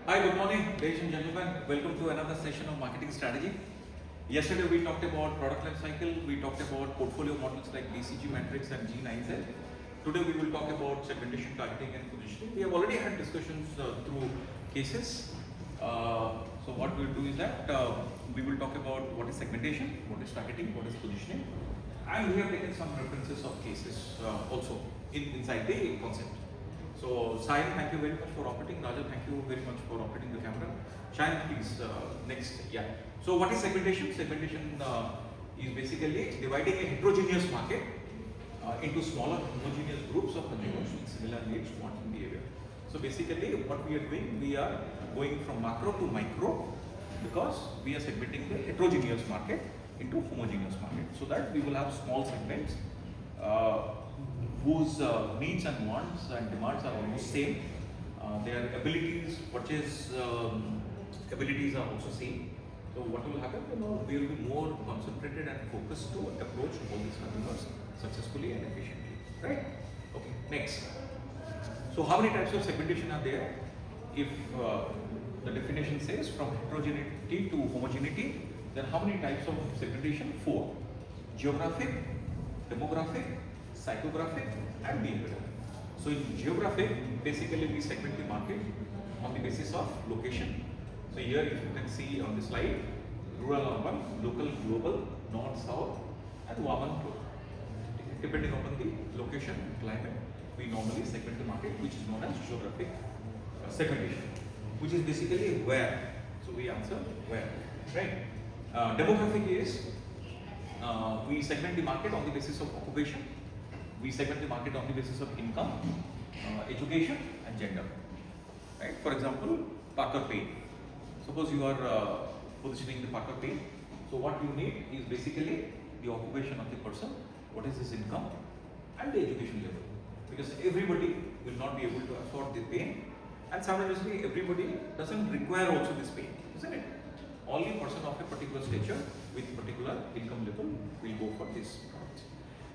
Hi, good morning, ladies and gentlemen. Welcome to another session of marketing strategy. Yesterday we talked about product life cycle, we talked about portfolio models like BCG matrix and G9Z. Today we will talk about segmentation, targeting and positioning. We have already had discussions through cases. So what we will do is that we will talk about what is segmentation, what is targeting, what is positioning, and we have taken some references of cases also inside the concept. So Sayan, thank you very much for operating. Raja, thank you very much for operating the camera. Shayan, please, next. Yeah. So what is segmentation? Segmentation is basically dividing a heterogeneous market into smaller homogeneous groups of consumers with similar needs, wants and behavior. So basically what we are doing, we are going from macro to micro because we are segmenting the heterogeneous market into homogeneous market, so that we will have small segments whose needs and wants and demands are almost same. Their abilities, purchase abilities are also same. So what will happen? We will be more concentrated and focused to approach all these consumers successfully and efficiently. Right? Okay. Next. So how many types of segmentation are there? If the definition says from heterogeneity to homogeneity, then how many types of segmentation? 4. Geographic, demographic, psychographic and behavioral. So in geographic, basically we segment the market on the basis of location. So here if you can see on the slide, rural, urban, local, global, north, south and Vaman rural. Depending upon the location and climate, we normally segment the market, which is known as geographic segmentation, which is basically where. So we answer where, right? Demographic is we segment the market on the basis of occupation. We segment the market on the basis of income, education and gender. Right? For example, Parker Paint. Suppose you are positioning the Parker Paint. So what you need is basically the occupation of the person, what is his income and the education level. Because everybody will not be able to afford the paint, and simultaneously everybody doesn't require also this paint, isn't it? Only a person of a particular stature with particular income level will go for this product.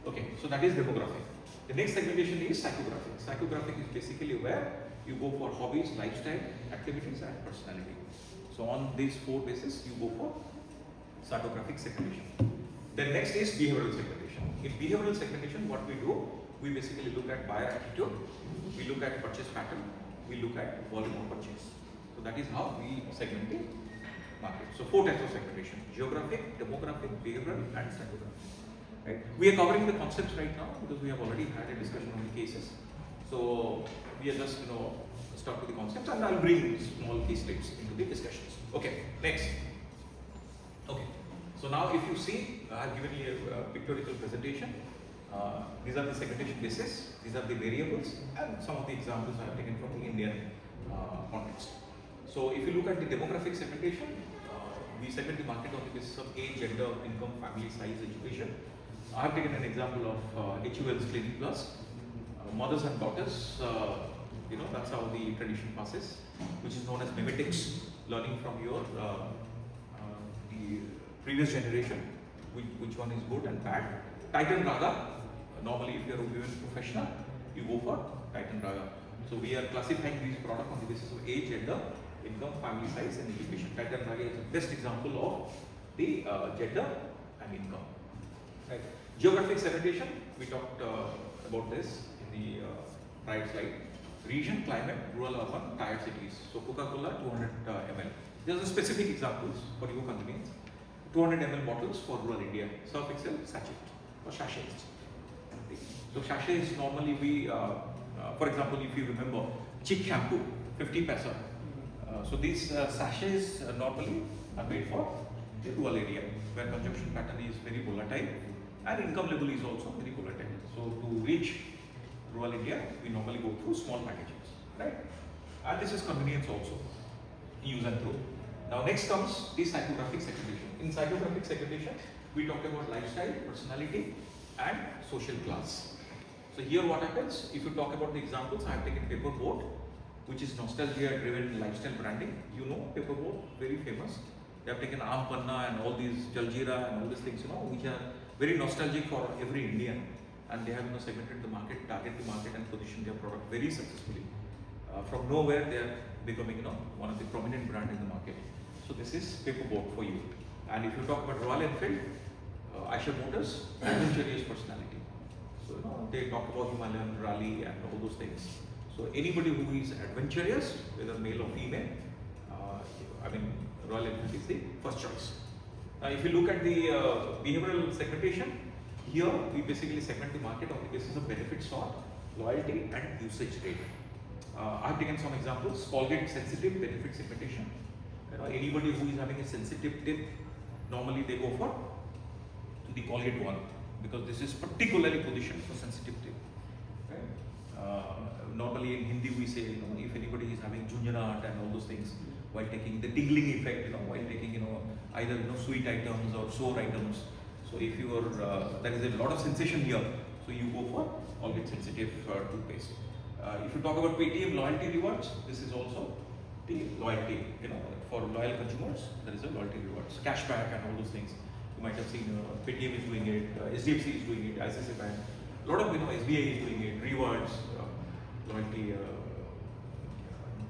Okay, so that is demographic. The next segmentation is psychographic. Psychographic is basically where you go for hobbies, lifestyle, activities and personality. So on these 4 bases you go for psychographic segmentation. Then next is behavioral segmentation. In behavioral segmentation, what we do, we basically look at buyer attitude, we look at purchase pattern, we look at volume of purchase. So that is how we segment the market. So 4 types of segmentation: geographic, demographic, behavioral and psychographic. Right? We are covering the concepts right now because we have already had a discussion on the cases. So we are just stuck with the concepts, and I'll bring small case tips into the discussions. Okay, next. Okay, so now if you see, I have given you a pictorial presentation. These are the segmentation bases, these are the variables, and some of the examples I have taken from the Indian context. So if you look at the demographic segmentation, we segment the market on the basis of age, gender, income, family size, education. I have taken an example of HUL's Clinic Plus, mothers and daughters. That's how the tradition passes, which is known as mimetics, learning from your the previous generation, which one is good and bad. Titan Raga, normally if you are a women professional, you go for Titan Raga. So we are classifying these products on the basis of age, gender, income, family size and education. Titan Raga is the best example of the gender and income. Right. Geographic segmentation, we talked about this in the prior slide. Region, climate, rural, urban, tier cities. So Coca-Cola 200 ml. These are specific examples for your convenience. 200 ml bottles for rural India. Surf Excel sachet or sachets. So sachets normally we, for example, if you remember, Chick shampoo, 50 paisa. So these sachets normally are made for the rural area where consumption pattern is very volatile and income level is also very volatile. So to reach rural India, we normally go through small packages, right? And this is convenience also, use and throw. Now next comes the psychographic segmentation. In psychographic segmentation, we talk about lifestyle, personality and social class. So here what happens, if you talk about the examples, I have taken Paperboard, which is nostalgia driven lifestyle branding. You know Paperboard, very famous. They have taken Aam Panna and all these Jaljeera and all these things, which are very nostalgic for every Indian. And they have segmented the market, target the market and positioned their product very successfully. From nowhere, they are becoming one of the prominent brand in the market. So this is paperboard for you. And if you talk about Royal Enfield, Eicher Motors, adventurous personality. So they talk about Himalayan rally and all those things. So anybody who is adventurous, whether male or female, Royal Enfield is the first choice. Now if you look at the behavioral segmentation, here we basically segment the market on the basis of benefit sought, loyalty and usage rate. I have taken some examples. Colgate sensitive benefit segmentation. Anybody who is having a sensitive tip, normally they go for the Colgate one, because this is particularly positioned for sensitive tip. Right? Normally in Hindi we say, if anybody is having junjanaat and all those things, while taking the tingling effect, while taking either sweet items or sour items. So if you are, there is a lot of sensation here, so you go for Colgate sensitive toothpaste. If you talk about Paytm loyalty rewards, this is also the loyalty, for loyal consumers, there is a loyalty rewards, cashback and all those things. You might have seen Paytm is doing it, STP is doing it, ICICI Bank, a lot of SBI is doing it, rewards, loyalty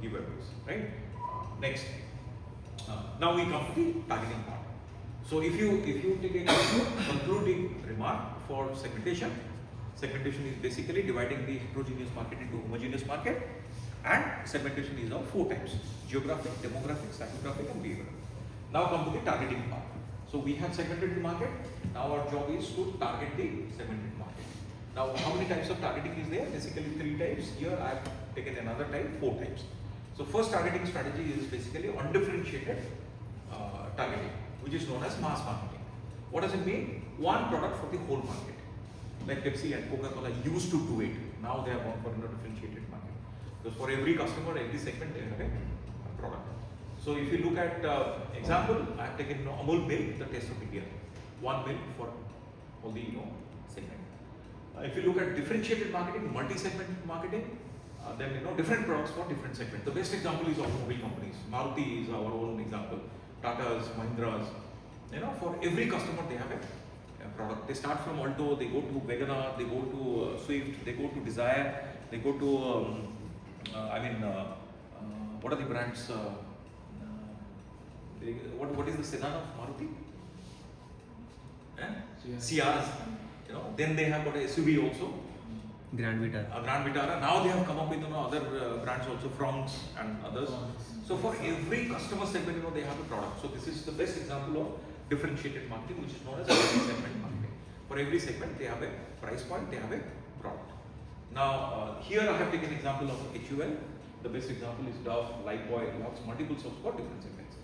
giveaways, right? Next, now we come to the targeting part. So if you take a concluding remark for segmentation, segmentation is basically dividing the heterogeneous market into homogeneous market, and segmentation is of 4 types: geographic, demographic, psychographic and behavioral. Now come to the targeting part. So we have segmented the market, now our job is to target the segmented market. Now how many types of targeting is there? Basically 3 types. Here I have taken another type, 4 types. So first targeting strategy is basically undifferentiated targeting, which is known as mass marketing. What does it mean? One product for the whole market. Like Pepsi and Coca-Cola used to do it. Now they have gone for a differentiated market. Because for every customer, every segment, they have a product. So if you look at example, I have taken Amul milk, the taste of India. One milk for all the segment. If you look at differentiated marketing, multi-segment marketing, then different products for different segments. The best example is automobile companies. Maruti is our own example. Tatas, Mahindras. For every customer they have a product. They start from Alto, they go to Wagoner, they go to Swift, they go to Desire, they go to what are the brands? What is the sedan of Maruti? Ciaz. Then they have got a SUV also. Grand Vitara. Grand Vitara. Now they have come up with other brands also, Fronx and others. So for every customer segment, they have a product. So this is the best example of differentiated marketing, which is known as segment marketing. For every segment, they have a price point, they have a product. Now here I have taken example of HUL. The best example is Dove, Lifebuoy, Lux, multiple soaps for different segments.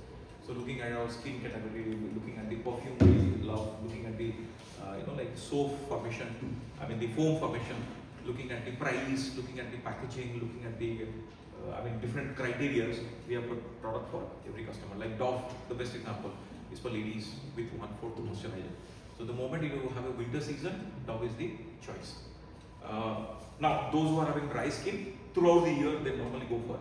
So looking at our skin category, looking at the perfume we love, looking at the like soap formation, the foam formation, looking at the price, looking at the packaging, looking at the different criteria. We have a product for every customer. Like Dove, the best example is for ladies with 1/4 moisturizer. So the moment you have a winter season, Dove is the choice. Now those who are having dry skin, throughout the year they normally go for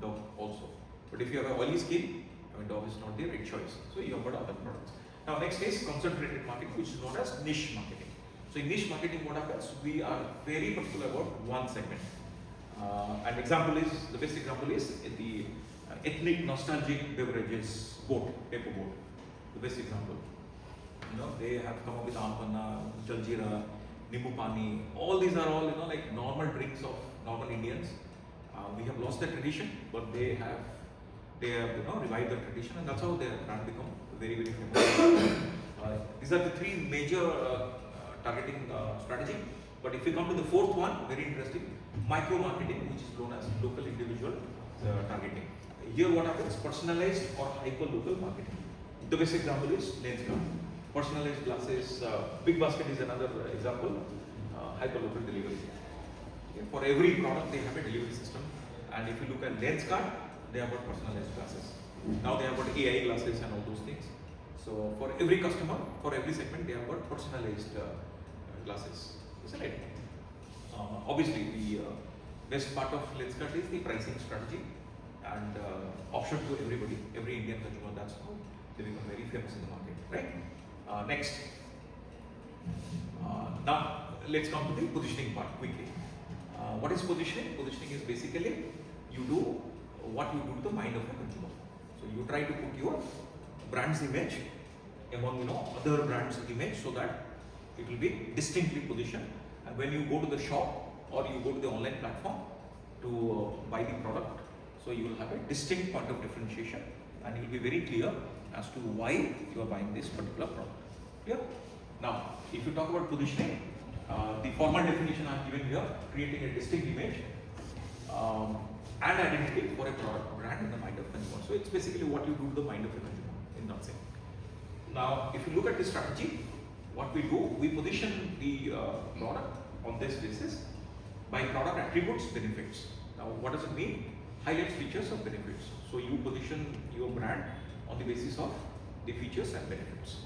Dove also. But if you have a oily skin, Dove is not the right choice. So you have got other products. Now next is concentrated marketing, which is known as niche marketing. So in niche marketing, what happens? We are very particular about one segment. An example is, the best example is the ethnic nostalgic beverages boat, paper boat. The best example. They have come up with Ampanna, Jaljeera, Nimbu Pani. All these are all like normal drinks of normal Indians. We have lost the tradition, but they have revived the tradition, and that's how their brand become very, very famous. These are the 3 major targeting strategy. But if we come to the 4th one, very interesting, micro marketing, which is known as local individual targeting. Here what happens? Personalized or hyper local marketing. The best example is Lenskart. Personalized glasses, Big Basket is another example, hyper local delivery. Okay. For every product they have a delivery system, and if you look at Lenskart, they have got personalized glasses. Now they have got AI glasses and all those things. So for every customer, for every segment, they have got personalized glasses. Isn't it? Obviously, the best part of Lenskart is the pricing strategy and option to everybody, every Indian consumer. That's how they become very famous in the market, right? Next. Now let's come to the positioning part quickly. What is positioning? Positioning is basically you do what you do to the mind of the consumer. So you try to put your brand's image among other brands' image so that it will be distinctly positioned. And when you go to the shop or you go to the online platform to buy the product, so you will have a distinct point of differentiation and you will be very clear as to why you are buying this particular product. Clear? Now, if you talk about positioning, the formal definition I have given here, creating a distinct image and identity for a product brand in the mind of consumer. So it's basically what you do to the mind of a consumer in that sense. Now, if you look at the strategy, what we do, we position the product on this basis by product attributes, benefits. Now, what does it mean? Highlights features or benefits. So you position your brand on the basis of the features and benefits.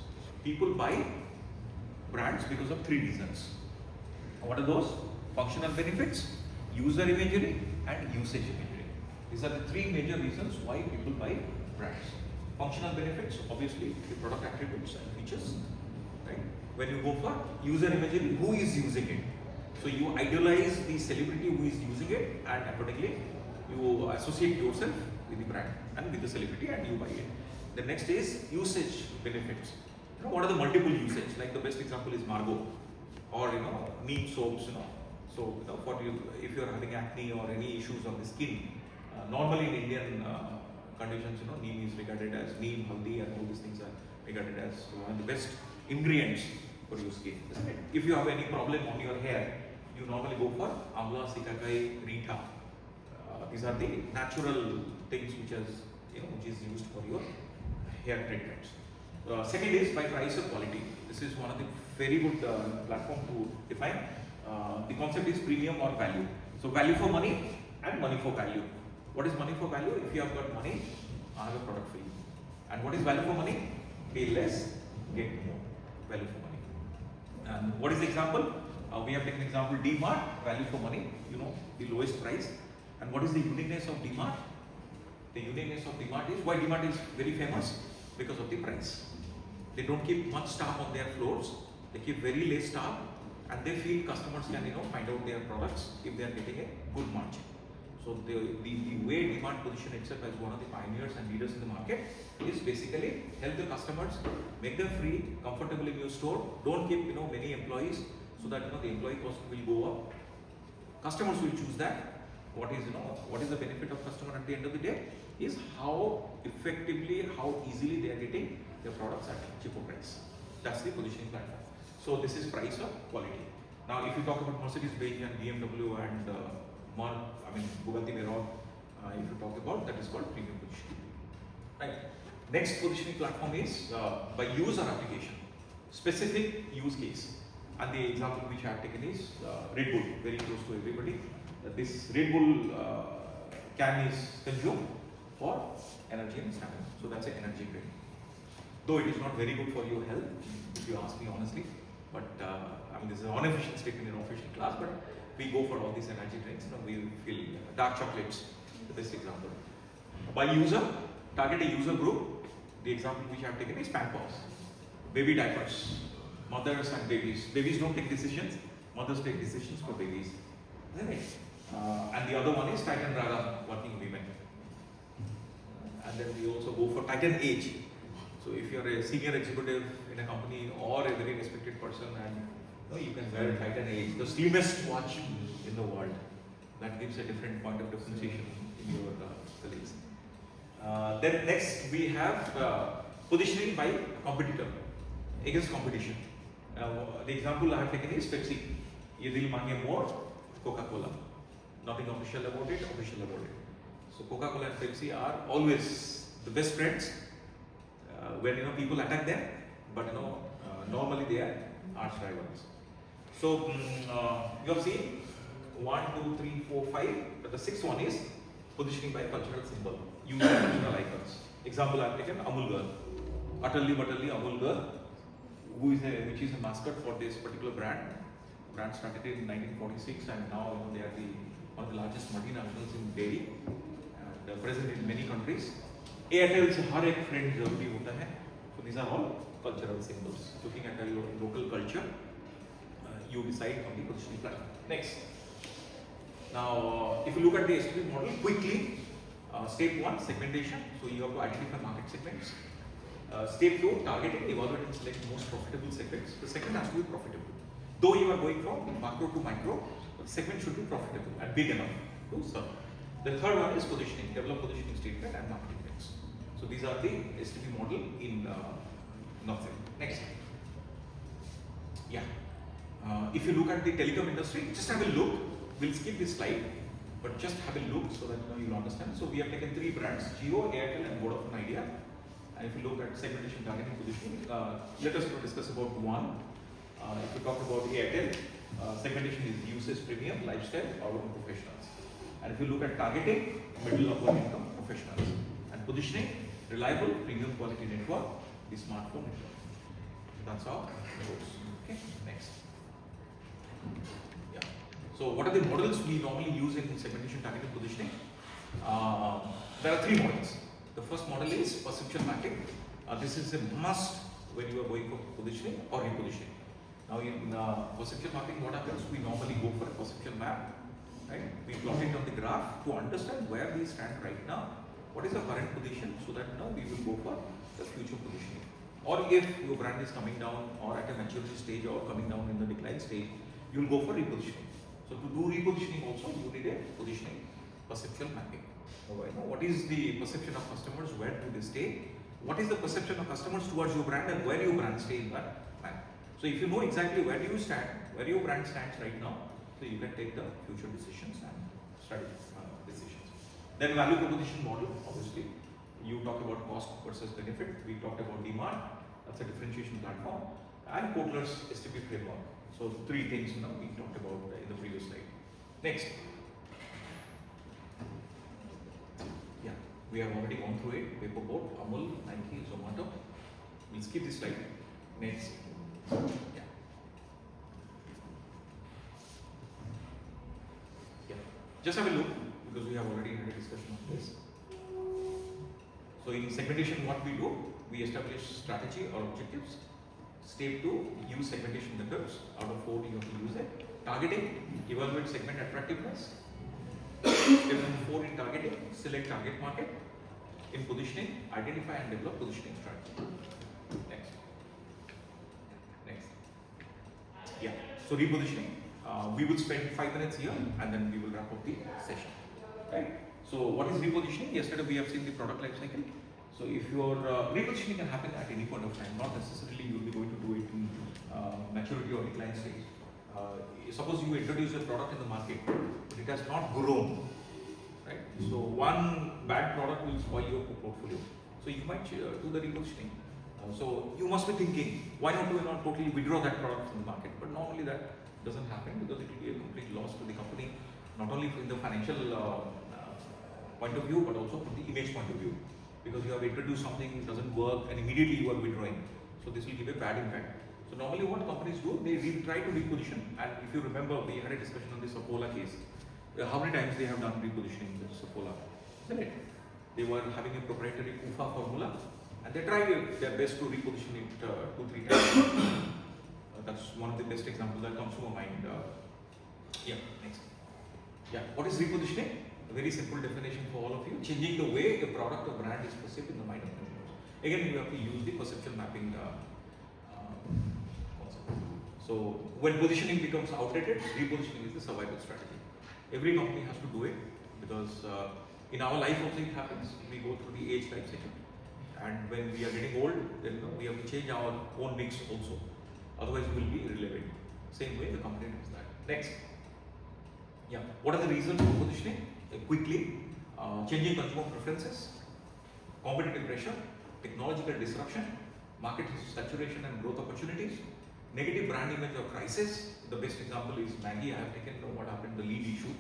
People buy brands because of 3 reasons. What are those? Functional benefits, user imagery, and usage imagery. These are the 3 major reasons why people buy brands. Functional benefits, obviously, the product attributes and features. Right? When you go for user imagery, who is using it? So you idealize the celebrity who is using it, and accordingly, you associate yourself with the brand and with the celebrity, and you buy it. The next is usage benefits. What are the multiple usage? Like the best example is Margot, or neem soaps. So for you, if you are having acne or any issues on the skin, normally in Indian conditions, neem is regarded as neem, haldi, and all these things are regarded as one of the best ingredients for your skin. Isn't it? If you have any problem on your hair, you normally go for amla, sikakai, rita. These are the natural things which is used for your hair treatments. Second is by price or quality. This is one of the very good platform to define. The concept is premium or value. So value for money and money for value. What is money for value? If you have got money, I have a product for you. And what is value for money? Pay less, get more. Value for money. And what is the example? We have taken example D-Mart, value for money, the lowest price. And what is the uniqueness of D-Mart? The uniqueness of D-Mart is, why D-Mart is very famous? Because of the price. They don't keep much staff on their floors. They keep very less staff, and they feel customers can find out their products if they are getting a good margin. So the way D-Mart position itself as one of the pioneers and leaders in the market is basically help the customers, make them free, comfortable in your store. Don't keep many employees, so that the employee cost will go up. Customers will choose that. What is the benefit of customer at the end of the day is how effectively, how easily they are getting their products at cheaper price. That's the positioning platform. So this is price or quality. Now, if you talk about Mercedes-Benz and BMW and Bugatti Veyron, if you talk about, that is called premium positioning. Right. Next positioning platform is by user application, specific use case. And the example which I have taken is Red Bull, very close to everybody. This Red Bull can is consumed for energy and stamina. So that's an energy drink. Though it is not very good for your health, if you ask me honestly. But this is an unofficial statement in official class, but we go for all these energy drinks. We feel dark chocolates, the best example. By user, target a user group. The example which I have taken is Pampers, baby diapers, mothers and babies. Babies don't take decisions, mothers take decisions for babies. Isn't it? And the other one is Titan Rara, working women. And then we also go for Titan Age. So if you're a senior executive in a company or a very respected person, and you can wear a Titan Age, the slimmest watch in the world. That gives a different point of differentiation in your colleagues. Then next we have positioning by competitor against competition. The example I have taken is Pepsi. Ye dil mange more, Coca-Cola. Nothing official about it, official about it. So Coca-Cola and Pepsi are always the best friends when people attack them, but normally they are arch rivals. So you have seen 1, 2, 3, 4, 5, but the 6th one is positioning by cultural symbol, using cultural icons. Example I have taken Amul Girl, utterly butterly Amul Girl, which is a mascot for this particular brand. Brand started in 1946, and now they are one of the largest multinationals in dairy and present in many countries. Airtel से हर एक friend जरूरी होता है. So these are all cultural symbols. Looking at your local culture, you decide on the positioning platform. Next. Now, if you look at the STP model quickly, Step 1, segmentation. So you have to identify market segments. Step 2, targeting, evaluate and select most profitable segments. The segment has to be profitable. Though you are going from macro to micro, the segment should be profitable and big enough to serve. The third one is positioning, develop positioning statement and marketing mix. So these are the STP model in nothing. Next. Yeah. If you look at the telecom industry, just have a look. We'll skip this slide, but just have a look so that you'll understand. So we have taken 3 brands: Jio, Airtel, and Vodafone Idea. And if you look at segmentation, targeting, positioning, let us discuss about one. If we talk about Airtel, segmentation is usage, premium, lifestyle, urban professionals. And if you look at targeting, middle upper income professionals. And positioning, reliable, premium quality network, the smartphone network. That's how it goes. Okay, next. Yeah. So what are the models we normally use in segmentation, targeting, positioning? There are 3 models. The first model is perceptual mapping. This is a must when you are going for positioning or repositioning. Now in perceptual mapping, what happens? We normally go for a perceptual map, right? We plot it on the graph to understand where we stand right now. What is the current position, so that now we will go for the future positioning. Or if your brand is coming down or at a maturity stage or coming down in the decline stage, you will go for repositioning. So to do repositioning also, you need a positioning perceptual mapping. Now, what is the perception of customers? Where do they stay? What is the perception of customers towards your brand and where your brand stays in that map? So if you know exactly where you stand, where your brand stands right now, so you can take the future decisions and strategic decisions. Then value proposition model, obviously. You talk about cost versus benefit. We talked about demand. That's a differentiation platform. And Kotler's STP framework. So 3 things we talked about in the previous slide. Next. Yeah, we have already gone through it. Paperboard, Amul, Nike, Zomato. We'll skip this slide. Next. Yeah. Yeah. Just have a look, because we have already had a discussion on this. So in segmentation, what we do, we establish strategy or objectives. Step 2, use segmentation methods. Out of 4, you have to use it. Targeting, evaluate segment attractiveness. Step 4 in targeting, select target market. In positioning, identify and develop positioning strategy. Next. Next. Yeah. So repositioning, we will spend 5 minutes here and then we will wrap up the session. Right. So what is repositioning? Yesterday we have seen the product life cycle. So if your repositioning can happen at any point of time, not necessarily you will be going to do it in maturity or decline stage. Suppose you introduce a product in the market, but it has not grown, right? So one bad product will spoil your portfolio. So you might do the repositioning. So you must be thinking, why not do you not totally withdraw that product from the market? But normally that doesn't happen, because it will be a complete loss to the company, not only from the financial point of view, but also from the image point of view. Because you have introduced something, it doesn't work, and immediately you are withdrawing. So this will give a bad impact. So normally what companies do, they try to reposition. And if you remember, we had a discussion on the Sapola case. How many times they have done repositioning with Sapola? Isn't it? They were having a proprietary UFA formula, and they tried their best to reposition it 2-3 times. That's one of the best examples that comes to my mind. Yeah, next. Yeah, what is repositioning? A very simple definition for all of you: changing the way a product or brand is perceived in the mind of consumers. Again, you have to use the perceptual mapping concept. So when positioning becomes outdated, repositioning is the survival strategy. Every company has to do it, because in our life also it happens. We go through the age life cycle, and when we are getting old, then we have to change our own mix also. Otherwise, we will be irrelevant. Same way the company does that. Next. Yeah. What are the reasons for positioning? Quickly, changing consumer preferences, competitive pressure, technological disruption, market saturation and growth opportunities, negative brand image or crisis. The best example is Maggie. I have taken what happened, the lead issue.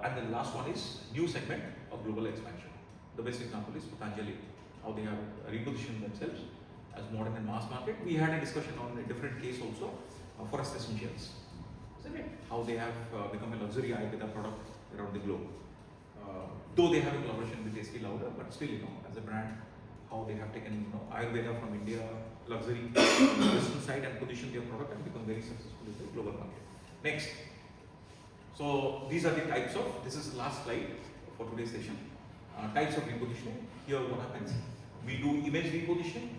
And the last one is new segment of global expansion. The best example is Patanjali, how they have repositioned themselves as modern and mass market. We had a discussion on a different case also, Forest Essentials, isn't it? How they have become a luxury Ayurveda product around the globe. Though they have a collaboration with Estee Lauder, but still, as a brand, how they have taken Ayurveda from India, luxury, on the western side, and positioned their product and become very successful in the global market. Next. So these are the types of, this is the last slide for today's session. Types of repositioning. Here what happens? We do image repositioning,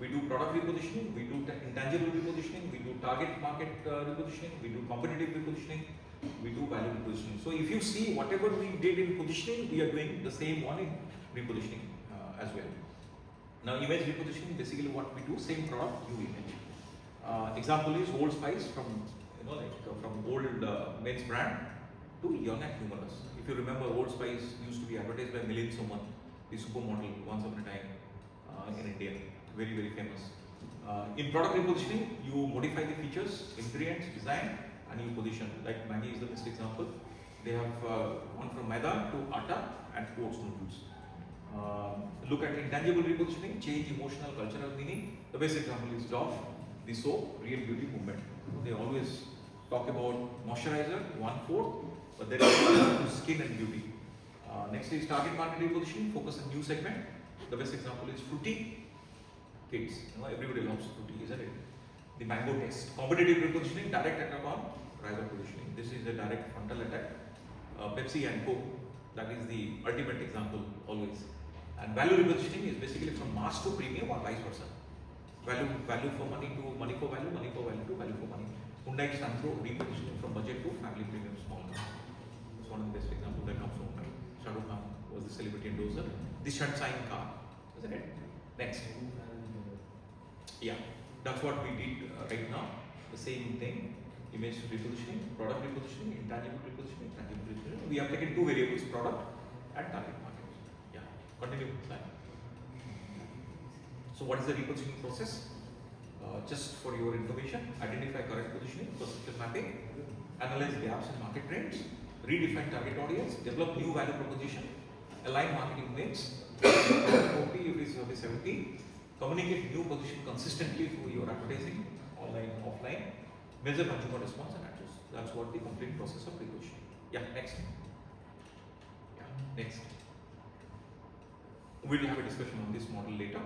we do product repositioning, we do intangible repositioning, we do target market repositioning, we do competitive repositioning, we do value repositioning. So if you see whatever we did in positioning, we are doing the same one in repositioning as well. Now image repositioning, basically what we do, same product, new image. Example is Old Spice from from old men's brand to young and humorous. If you remember, Old Spice used to be advertised by Milind Soman, the supermodel, once upon a time in India, very very famous. In product repositioning, you modify the features, ingredients, design, and you position. Like Maggi is the best example. They have gone from maida to atta and oats noodles. Look at intangible repositioning, change emotional, cultural meaning. The best example is Dove, the soap, real beauty movement. They always talk about moisturizer, 1/4, but there is skin and beauty. Next is target market repositioning, focus on new segment. The best example is fruity kids. Everybody loves fruity, isn't it? The mango taste. Competitive repositioning, direct attack on rival positioning. This is a direct frontal attack. Pepsi and Coke, that is the ultimate example always. And value repositioning is basically from mass to premium or vice versa. Value for money to money for value to value for money. Hyundai Santro repositioning from budget to family premium small car. It's one of the best examples that comes from Hyundai. Shah Rukh Khan was the celebrity endorser. The Sunshine car, isn't it? Next. Yeah, that's what we did right now. The same thing. Image repositioning, product repositioning, intangible repositioning, tangible repositioning. We have taken two variables, product and target market. Yeah, continue. So what is the repositioning process? Just for your information, identify correct positioning, perception mapping, analyze gaps in market trends, redefine target audience, develop new value proposition, align marketing mix, 40, every service 70, communicate new position consistently through your advertising, online, offline, measure consumer response and adjust. That's what the complete process of repositioning. Yeah, next. Yeah, next. We'll have a discussion on this model later.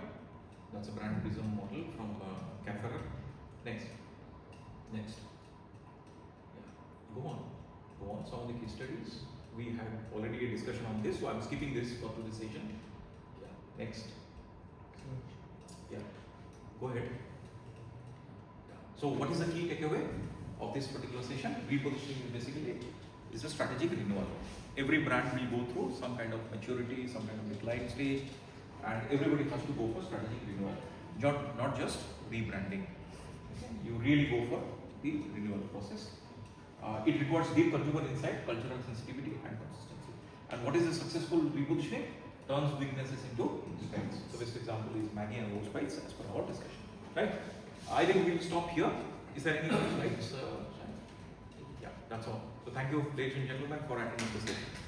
That's a brand prism model from Caferer. Next. Next. Yeah. Go on. Some of the case studies. We had already a discussion on this, so I'm skipping this for today's session. Yeah. Next. Yeah. Go ahead. Yeah. So what is the key takeaway of this particular session? Repositioning basically is a strategic renewal. Every brand will go through some kind of maturity, some kind of decline stage, and everybody has to go for strategic renewal, not just rebranding. Okay? You really go for the renewal process. It requires deep consumer insight, cultural sensitivity, and consistency. And what is a successful repositioning? Turns weaknesses into strengths. So best example is Maggi and Old Spice as per our discussion. Right? I think we'll stop here. Is there any slides? Yeah, that's all. So thank you, ladies and gentlemen, for attending this session.